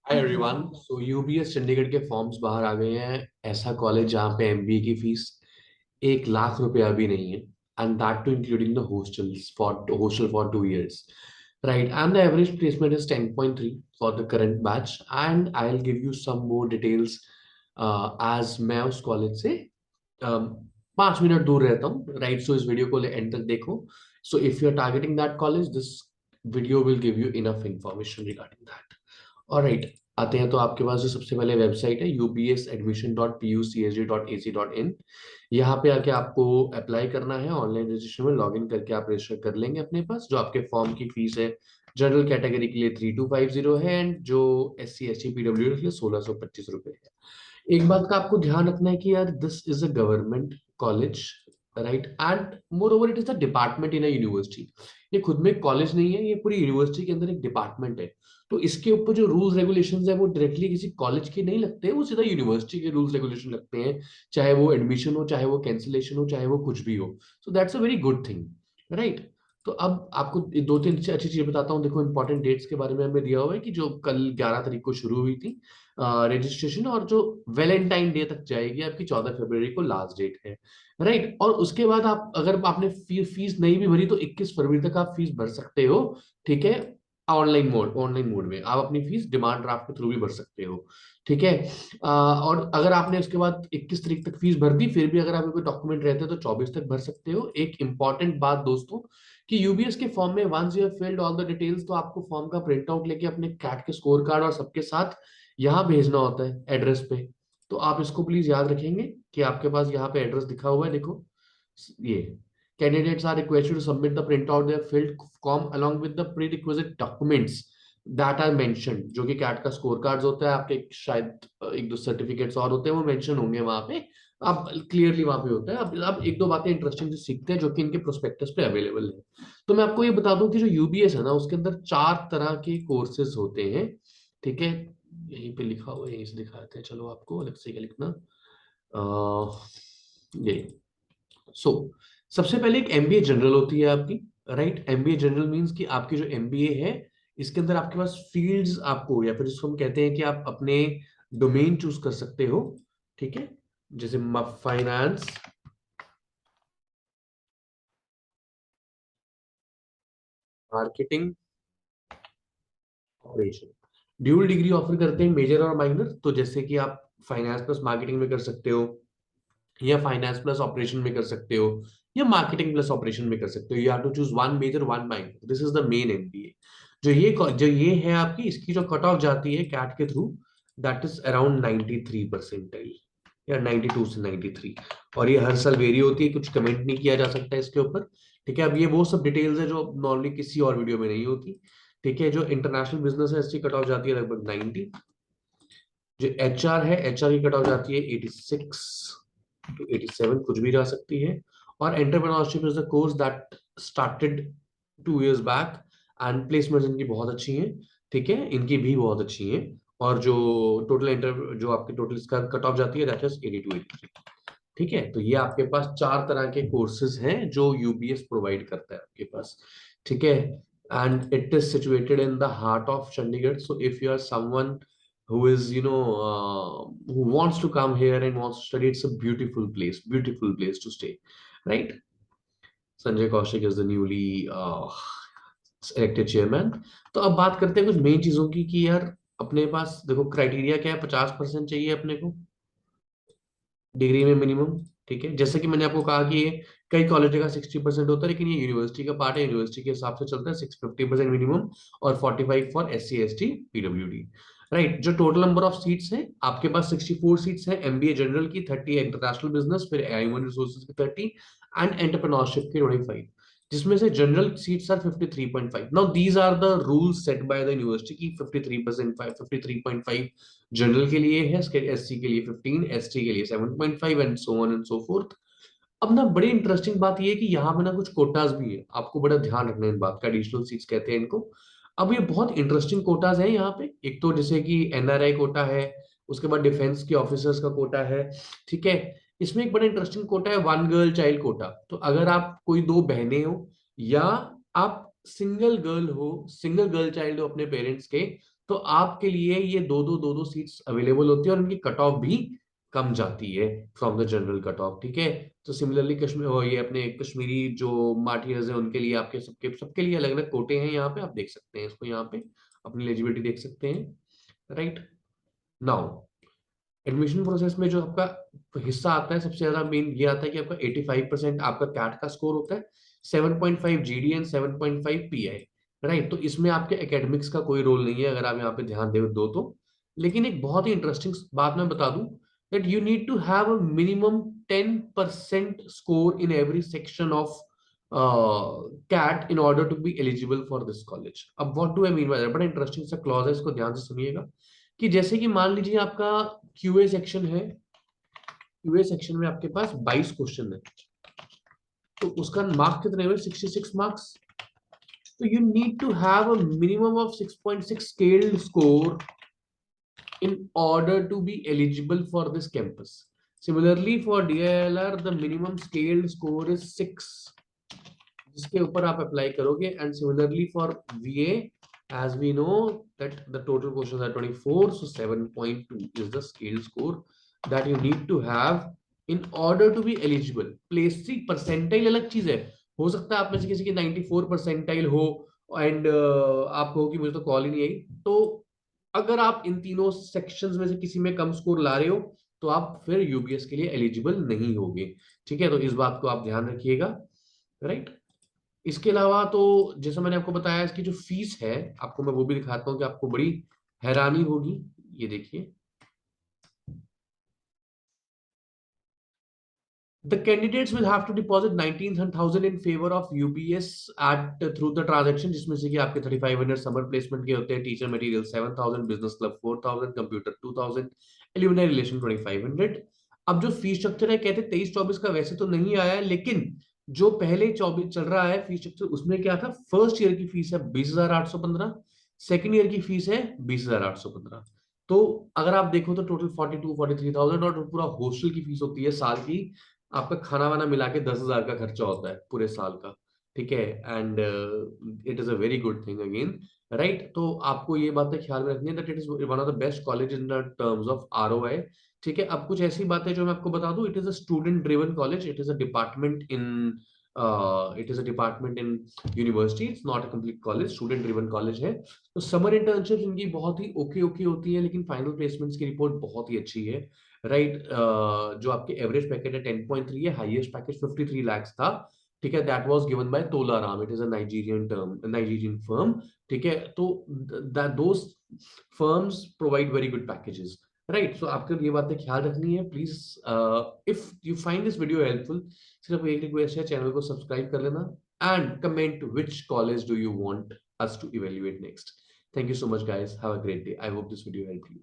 हाय everyone. So UBS Chandigarh के forms बाहर आ गए हैं। ऐसा कॉलेज जहाँ पे एमबीए की फीस 1 लाख रुपया भी नहीं है, and that too including the hostel for 2 years, right? And the average placement is 10.3 for the current batch, and I'll give you some more details as मैं उस कॉलेज से 5 मिनट दूर रहता हूँ, राइट? सो इस वीडियो को एंड तक देखो। So if you are targeting that college, this video will give you enough information regarding that. Alright, आते हैं तो आपके पास जो सबसे पहले वेबसाइट है ubsadmission.pucsg.ac.in। यहाँ पे आके आपको अप्लाई करना है। ऑनलाइन रजिस्ट्रेशन में लॉगिन करके आप रजिस्टर कर लेंगे अपने पास। जो आपके फॉर्म की फीस है, जनरल कैटेगरी के लिए 3250 है, एंड जो SC ST PWD के लिए 1625 रुपए है। एक बात का आपको ध्यान रखना है कि यार this is a government college, right? And more over it is a department in a university. ये खुद में कॉलेज नहीं है, ये पूरी यूनिवर्सिटी के अंदर एक डिपार्टमेंट है। तो इसके ऊपर जो रूल्स रेगुलेशंस है वो डायरेक्टली किसी कॉलेज के नहीं लगते हैं, वो सीधा यूनिवर्सिटी के रूल्स रेगुलेशन लगते हैं। चाहे वो एडमिशन हो, चाहे वो कैंसिलेशन हो, चाहे वो कुछ भी हो। So that's a very good thing, right? तो अब आपको दो तीन अच्छी चीज बताता हूँ। देखो, इंपॉर्टेंट डेट्स के बारे में हमें दिया हुआ है कि जो कल 11 तारीख को शुरू हुई थी रजिस्ट्रेशन, और जो वैलेंटाइन डे तक जाएगी आपकी 14 फरवरी को लास्ट डेट है, राइट? और उसके बाद आप, अगर आपने फीस नहीं भी भरी तो 21 फरवरी तक आप फीस भर सकते हो, ठीक है? ऑनलाइन मोड में आप अपनी फीस डिमांड ड्राफ्ट के थ्रू भी भर सकते हो, ठीक है? और अगर आपने उसके बाद 21 तारीख तक फीस भर दी, फिर भी अगर आपके कोई डॉक्यूमेंट रहते हैं तो 24 तक भर सकते हो। एक इंपॉर्टेंट बात दोस्तों, कि यूबीएस के फॉर्म में once you have filled all the details, तो आपको फॉर्म का प्रिंट आउट लेके अपने कैट के स्कोर कार्ड और सबके साथ यहाँ भेजना होता है एड्रेस पे। तो आप इसको प्लीज याद रखेंगे कि आपके पास यहाँ पे एड्रेस दिखा हुआ है, देखो ये। Candidates are requested to submit the print out their filled form along with the prerequisite documents that are mentioned. जो कि कैट का स्कोर कार्ड होता है, आपके शायद एक दो सर्टिफिकेट्स और होते हैं, वो मेंशन होंगे वहां पे। अब क्लियरली वहां पे होता है। अब एक दो बातें इंटरेस्टिंग सीखते हैं जो कि इनके प्रोस्पेक्टस पे अवेलेबल है। तो मैं आपको ये बता दूं कि जो यूबीएस है ना, उसके अंदर 4 तरह के कोर्सेज होते हैं, ठीक है? यहीं पे लिखा हुआ है, यहीं से दिखाते हैं। चलो आपको अलग से क्या लिखना, ये। सो सबसे पहले एक एमबीए जनरल होती है आपकी, राइट? एमबीए जनरल मींस कि आपकी जो एमबीए है, इसके अंदर आपके पास फील्ड्स आपको, या फिर जिसको हम कहते हैं कि आप अपने डोमेन चूज कर सकते हो, ठीक है? जैसे finance, marketing, operation. Dual degree offer करते हैं, मेजर और माइनर। तो जैसे कि आप फाइनेंस प्लस मार्केटिंग में कर सकते हो, या फाइनेंस प्लस ऑपरेशन में कर सकते हो, या मार्केटिंग प्लस ऑपरेशन में कर सकते हो। You have to choose one major one minor. This is the main MBA. जो ये है आपकी, इसकी जो कट ऑफ जाती है कैट के through, that is around 93 percentile, या 92 से 93। और ये हर साल वेरी होती है, कुछ कमेंट नहीं किया जा सकता इसके ऊपर, ठीक है? अब ये वो सब डिटेल्स है जो नॉर्मली किसी और वीडियो में नहीं होती, ठीक है? जो इंटरनेशनल बिजनेस है, इसकी कट ऑफ जाती है लगभग 90। जो एचआर है, एचआर की कट ऑफ जाती है 86 टू 87, कुछ भी जा सकती है। और entrepreneurship is the course that started 2 years back, and placements इनकी बहुत अच्छी हैं, ठीक है? इनकी भी बहुत अच्छी हैं। और जो जो आपकी टोटल इसका कट ऑफ जाती है, दैट इज 82 83, ठीक है? तो ये आपके पास 4 तरह के कोर्सेज हैं जो यूबीएस प्रोवाइड करता है आपके पास, ठीक है? And it is situated in the heart of Chandigarh. So if you are someone who is who wants to come here and wants to study, it's a beautiful place to stay, right? Sanjay Kaushik is the newly elected chairman. तो अब बात करते हैं कुछ main चीजों की, कि यार अपने पास देखो क्राइटेरिया क्या है। 50% चाहिए अपने को डिग्री में मिनिमम, ठीक है? जैसे कि मैंने आपको कहा कि ये कई कॉलेज का 60% होता है, लेकिन ये यूनिवर्सिटी का पार्ट है, यूनिवर्सिटी के हिसाब से चलता है। 650% मिनिमम, और 45 for SC ST PWD, right? जो टोटल नंबर ऑफ सीट्स हैं आपके पास, 64 सीट्स हैं एमबीए जनरल की, 30 इंटरनेशनल बिजनेस, फिर ह्यूमन रिसोर्सेज की 30, एंड एंटरप्रेन्योरशिप की 25, जिसमें से general seats are 53.5। Now these are the rules set by the university की 53%, 53.5 जनरल के लिए है, एससी के लिए 15, एसटी के लिए 7.5, and so on and so fourth. अब ना बड़ी इंटरेस्टिंग बात ये है कि यहाँ पे ना कुछ कोटाज भी है, आपको बड़ा ध्यान रखना है इन बात का। एडिशनल सीट्स कहते हैं इनको। अब ये बहुत इंटरेस्टिंग कोटाज है यहाँ पे। एक तो जैसे कि एनआरआई कोटा है, उसके बाद डिफेंस के ऑफिसर्स का कोटा है, ठीक है? इसमें एक बड़ा इंटरेस्टिंग कोटा है, वन गर्ल चाइल्ड कोटा। तो अगर आप कोई दो बहनें हो, या आप सिंगल गर्ल चाइल्ड हो अपने पेरेंट्स के, तो आपके लिए ये दो सीट्स अवेलेबल होती है और इनकी कट ऑफ भी कम जाती है from the general cut off, ठीक है। तो सिमिलरली कश्मीर, ये अपने कश्मीरी जो मार्टियर्स हैं उनके लिए आपके सबके सबके लिए अलग अलग कोटे हैं, यहाँ पे आप देख सकते हैं इसको, यहाँ पे अपनी एलिजिबिलिटी देख सकते हैं, राइट। नाउ एडमिशन प्रोसेस में जो आपका हिस्सा आता है सबसे ज्यादा मेन ये आता है कि आपका 85% आपका कैट का स्कोर होता है, 7.5 जीडी एंड 7.5 पीआई, राइट। तो इसमें आपके एकेडमिक्स का कोई रोल नहीं है अगर आप यहाँ पे ध्यान दो तो। लेकिन एक बहुत ही इंटरेस्टिंग बात मैं बता दूं, that you need to have a minimum 10% score in every section of CAT in order to be eligible for this college. अब what do I mean by that, बड़ा इंटरेस्टिंग सा क्लॉज है, इसको ध्यान से सुनिएगा। कि जैसे कि मान लीजिए आपका क्यूए सेक्शन है, क्यूए सेक्शन में आपके पास 22 क्वेश्चन है, तो उसका मार्क कितने हुए, 66 मार्क्स। तो you need to have a minimum of 6.6 scaled score in order to be eligible for this campus. Similarly for DILR the minimum scaled score is 6, जिसके ऊपर आप अप्लाई करोगे। And similarly for VA as we know that the total questions are 24, so 7.2 is the scale score that you need to have in order to be eligible. Place see percentile अलग चीज है, हो सकता है आप में से किसी की 94 परसेंटाइल हो एंड आप कहो कि मुझे तो कॉल ही नहीं आई। तो अगर आप इन तीनों सेक्शंस में से किसी में कम स्कोर ला रहे हो तो आप फिर यूबीएस के लिए एलिजिबल नहीं होगे, ठीक है। तो इस बात को आप ध्यान रखिएगा, राइट। इसके अलावा तो जैसा मैंने आपको बताया इसकी जो फीस है, आपको मैं वो भी दिखाता हूँ कि आपको बड़ी हैरानी होगी। ये देखिए, the candidates will have to deposit 19,000 in favor of UPS at through the transaction, जिसमें से कि आपके 3500 समर प्लेसमेंट के होते हैं, teacher material 7,000, business club 4,000, computer 2,000, alumni relation 2,500। अब जो फीस स्ट्रक्चर है कहते 23-24 का वैसे तो नहीं आया है, लेकिन जो पहले 24 चल रहा है फीस स्ट्रक्चर उसमें क्या था, फर्स्ट ईयर की फीस है 20,815, सेकेंड ईयर की फीस है 20,815। तो अगर आप देखो तो टोटल 43,000 और पूरा हॉस्टल की फीस होती है साल की, आपका खाना वाना मिला के 10,000 का खर्चा होता है पूरे साल का, ठीक है। And it is a very good thing again, right. तो आपको ये बातें ख्याल में रखनी है that it is one of the best college in the terms of ROI, ठीक है। अब कुछ ऐसी बातें जो मैं आपको बता दूं, it is a student driven college, it is a department in university, it's not a complete college, student driven college है। तो समर इंटर्नशिप्स इनकी बहुत ही ओके ओके होती है, लेकिन फाइनल प्लेसमेंट्स की रिपोर्ट बहुत ही अच्छी है, राइट। जो आपके एवरेज पैकेज है 10.3 है, हाईएस्ट पैकेज 53 lakhs था, ठीक है। That was given by Tolaram, it is a Nigerian firm, ठीक है। तो those firms provide very good packages, right. So आपको ये बातें ख्याल रखनी है please. If you find this video helpful, सिर्फ एक रिक्वेस्ट है, चैनल को सब्सक्राइब कर लेना and comment which college do you want us to evaluate next. Thank you so much guys, have a great day, I hope this video helped you.